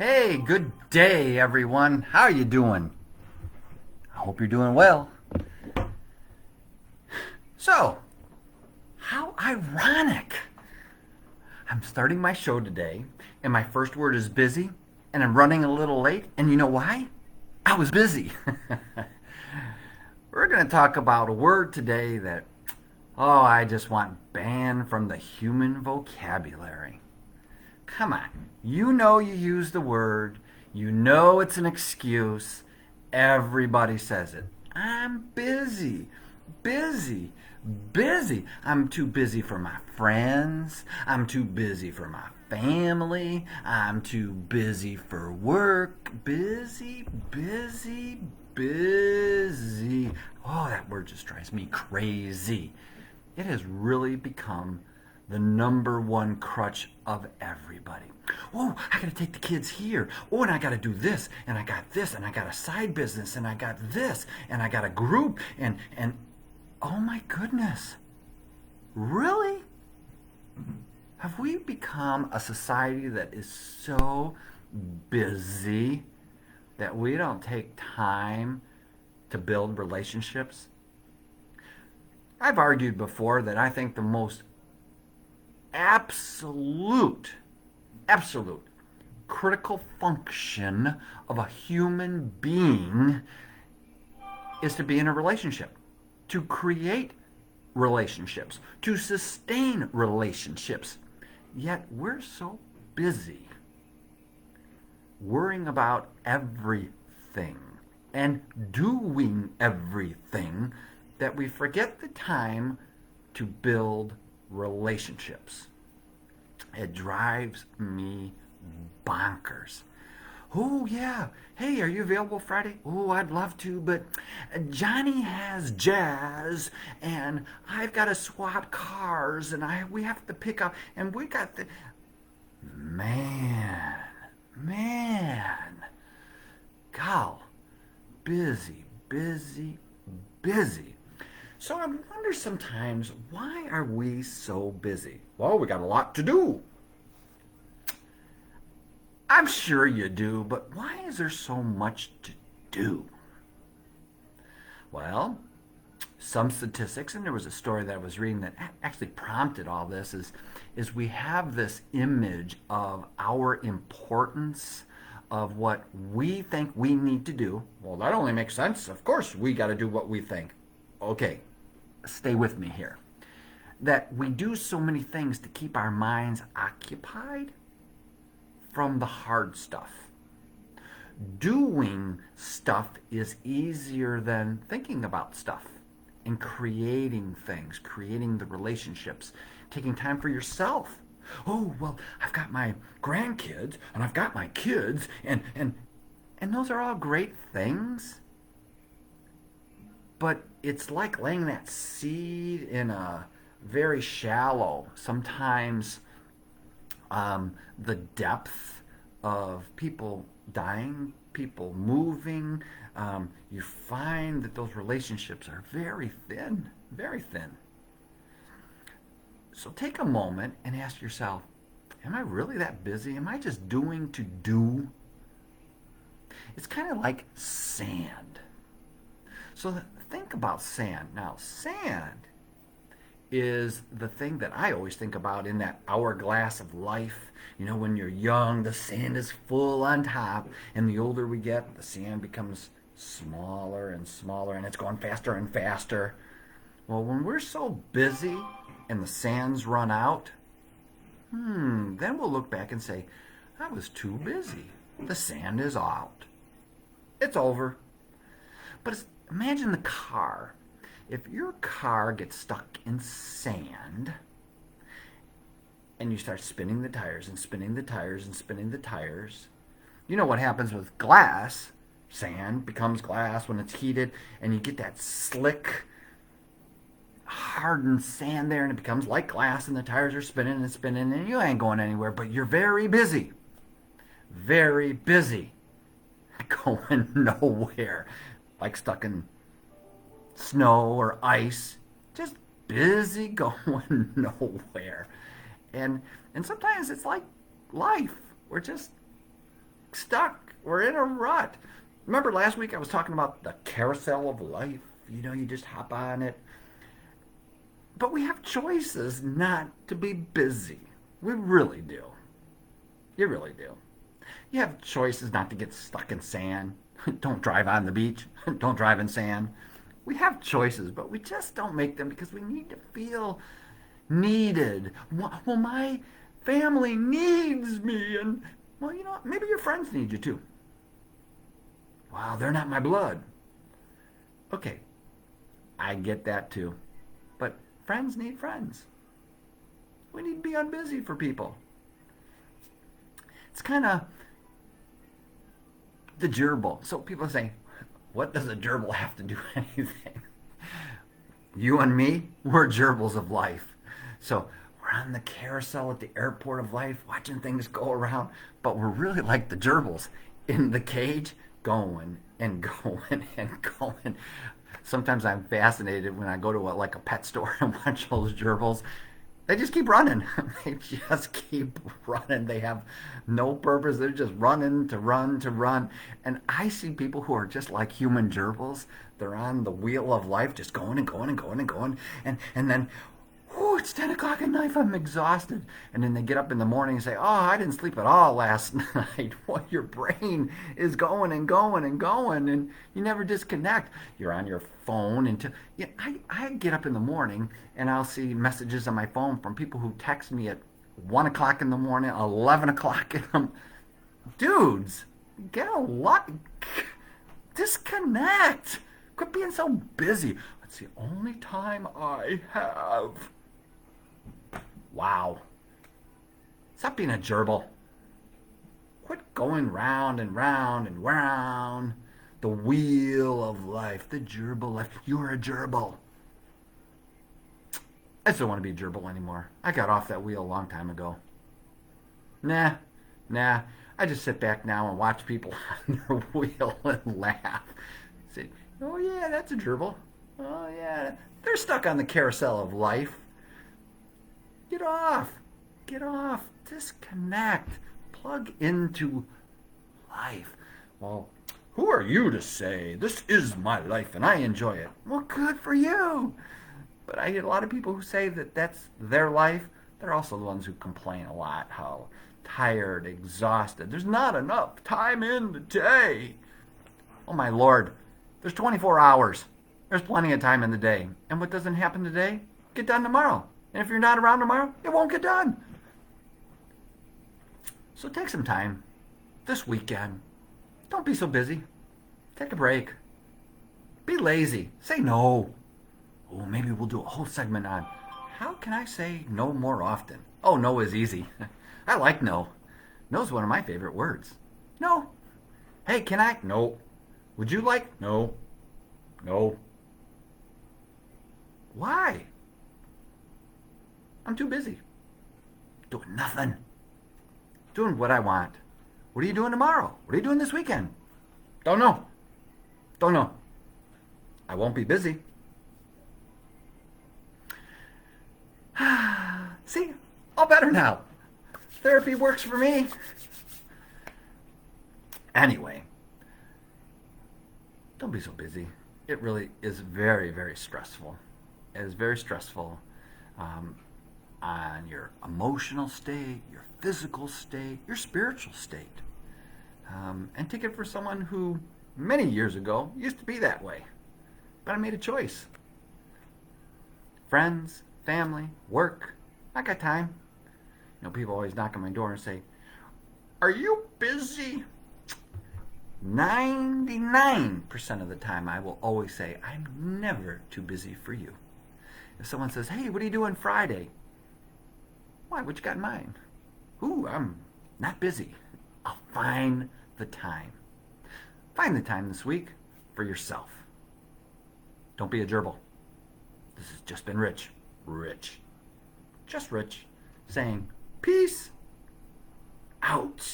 Hey, good day, everyone. How are you doing? I hope you're doing well. So, how ironic. I'm starting my show today, and my first word is busy, and I'm running a little late, and you know why? I was busy. We're going to talk about a word today that, I just want banned from the human vocabulary. Come on. You know you use the word. You know it's an excuse. Everybody says it. I'm busy. Busy. Busy. I'm too busy for my friends. I'm too busy for my family. I'm too busy for work. Busy, busy, busy. Oh, that word just drives me crazy. It has really become the number one crutch of everybody. Oh, I got to take the kids here. Oh, and I got to do this, and I got this, and I got a side business, and I got this, and I got a group, and oh my goodness. Really? Have we become a society that is so busy that we don't take time to build relationships? I've argued before that I think the most absolute critical function of a human being is to be in a relationship, to create relationships, to sustain relationships. Yet we're so busy worrying about everything and doing everything that we forget the time to build relationships. It drives me bonkers. Oh, yeah. Hey, are you available Friday? Oh, I'd love to, but Johnny has jazz, and I've got to swap cars, and we have to pick up, and we got the... Man. Gal, busy, busy, busy. So I wonder sometimes, why are we so busy? Well, we got a lot to do. I'm sure you do, but why is there so much to do? Well, some statistics, and there was a story that I was reading that actually prompted all this, is we have this image of our importance, of what we think we need to do. Well, that only makes sense. Of course, we got to do what we think. Okay, stay with me here. That we do so many things to keep our minds occupied from the hard stuff. Doing stuff is easier than thinking about stuff and creating things, creating the relationships, taking time for yourself. Oh, well, I've got my grandkids and I've got my kids and those are all great things. But it's like laying that seed in a very shallow, sometimes the depth of people dying, people moving. You find that those relationships are very thin, very thin. So take a moment and ask yourself, am I really that busy? Am I just doing to do? It's kind of like sand. So think about sand. Now, sand is the thing that I always think about in that hourglass of life. You know, when you're young, the sand is full on top, and the older we get, the sand becomes smaller and smaller, and it's going faster and faster. Well, when we're so busy and the sands run out, then we'll look back and say, I was too busy. The sand is out. It's over. But imagine the car. If your car gets stuck in sand and you start spinning the tires and spinning the tires and spinning the tires, you know what happens with glass. Sand becomes glass when it's heated, and you get that slick, hardened sand there, and it becomes like glass, and the tires are spinning and spinning, and you ain't going anywhere, but you're very busy. Very busy. Going nowhere. Like stuck in snow or ice. Just busy going nowhere. And sometimes it's like life. We're just stuck. We're in a rut. Remember last week I was talking about the carousel of life? You just hop on it. But we have choices not to be busy. We really do. You really do. You have choices not to get stuck in sand. Don't drive on the beach. Don't drive in sand. We have choices, but we just don't make them because we need to feel needed. Well, my family needs me, and well, maybe your friends need you too. Wow, they're not my blood. Okay, I get that too. But friends need friends. We need to be unbusy for people. It's kind of the gerbil. So people say, what does a gerbil have to do with anything? You and me, we're gerbils of life. So we're on the carousel at the airport of life, watching things go around, but we're really like the gerbils in the cage, going and going and going. Sometimes I'm fascinated when I go to a pet store and watch those gerbils. They just keep running. They just keep running. They have no purpose. They're just running to run to run. And I see people who are just like human gerbils. They're on the wheel of life, just going and going and going and going. And then, whoo, it's 10 o'clock at night. I'm exhausted. And then they get up in the morning and say, oh, I didn't sleep at all last night. Well, your brain is going and going and going, and you never disconnect. You're on your phone until I get up in the morning and I'll see messages on my phone from people who text me at 1 o'clock in the morning, 11 o'clock in the dudes, get a lot. Disconnect. Quit being so busy. It's the only time I have. Wow. Stop being a gerbil. Quit going round and round and round the wheel of life, the gerbil life. You're a gerbil. I just don't want to be a gerbil anymore. I got off that wheel a long time ago. Nah. I just sit back now and watch people on their wheel and laugh. Say, oh yeah, that's a gerbil. Oh yeah, they're stuck on the carousel of life. Get off. Disconnect. Plug into life. Well, who are you to say this is my life and I enjoy it? Well, good for you. But I get a lot of people who say that that's their life. They're also the ones who complain a lot, how tired, exhausted. There's not enough time in the day. Oh my Lord, there's 24 hours. There's plenty of time in the day. And what doesn't happen today, get done tomorrow. And if you're not around tomorrow, it won't get done. So take some time this weekend. Don't be so busy. Take a break. Be lazy. Say no. Oh, maybe we'll do a whole segment on how can I say no more often? Oh, no is easy. I like no. No's one of my favorite words. No. Hey, can I? No. Would you like? No. No. Why? I'm too busy. Doing nothing. Doing what I want. What are you doing tomorrow? What are you doing this weekend? Don't know. I won't be busy. See, all better now. Therapy works for me. Anyway, don't be so busy. It really is very, very stressful. It is very stressful on your emotional state, your physical state, your spiritual state. And take it for someone who many years ago used to be that way. But I made a choice. Friends, family, work, I got time. People always knock on my door and say, are you busy? 99% of the time I will always say, I'm never too busy for you. If someone says, hey, what are you doing Friday? Why, what you got in mind? Ooh, I'm not busy. I'll find the time. Find the time this week for yourself. Don't be a gerbil. This has just been Rich. Just Rich. Saying, peace out.